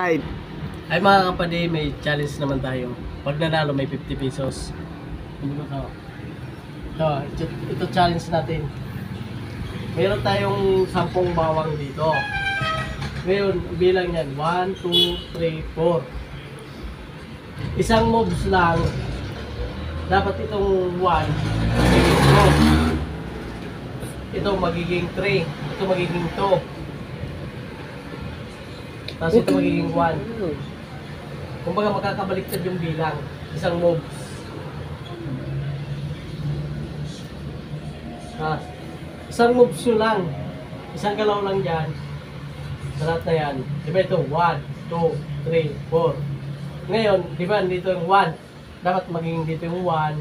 Right. Ay mga kapatid, may challenge naman tayo. Pag nanalo may 50 pesos. Ito challenge natin. Meron tayong 10 bawang dito. Ngayon, bilang yan. 1, 2, 3, 4. Isang moves lang. Dapat itong 1. Ito magiging 3. Ito magiging 2. Tapos ito magiging 1. Kumbaga magkakabaliktad yung bilang. Isang moves. Isang moves nyo lang. Isang galaw lang dyan. Sa lahat na yan. Diba ito? 1, 2, 3, 4. Ngayon, diba dito yung 1. Dapat maging dito yung 1.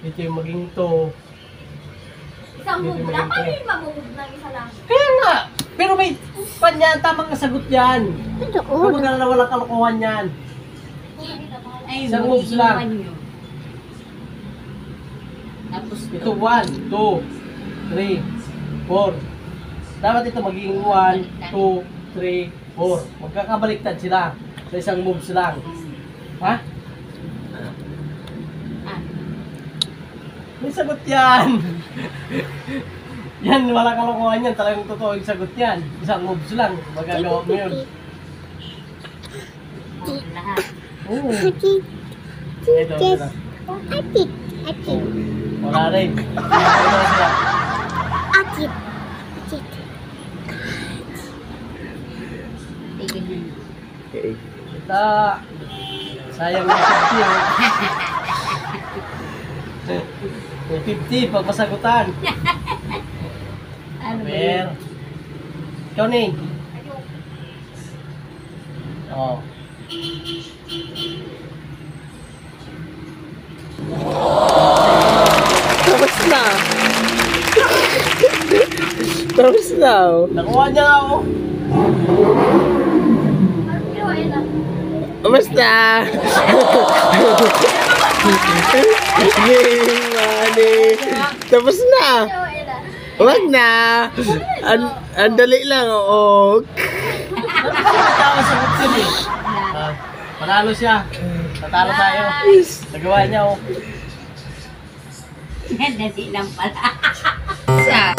Dito yung maging 2. Isang move lang? Paano yung mamumove ng isa lang? Kaya nga! Pero may tamang sagot yan. Kapag na walang kalokohan yan. Ay, Isang moves lang. Tapos Ito 1, 2, 3, 4. Dapat ito magiging 1, 2, 3, 4. Magkakabaliktad sila sa isang moves lang. Ha? May sagot yan. Yan, wala kalokohan yan. Talagang totoo yung sagot yan. Isang moves lang. Magagawa mo yun. lahat. Oo. Ito. Wala rin. Ito sila. Okay. Ito. Sayang na 50. May 50 pag masagutan. Ano ba Per. yun? Ikaw ni. Oo. Tapos na. Tapos na. Nakuha niya ako. Ano ginawa yun lang? Tapos na. Game, money. Tapos na. Ginawa yun lang? Wag na. Ang dali lang, oo. Natawa sa buksin eh. Panalo siya. Natalo tayo. Nagawa niya oh. Dali lang pala. Sa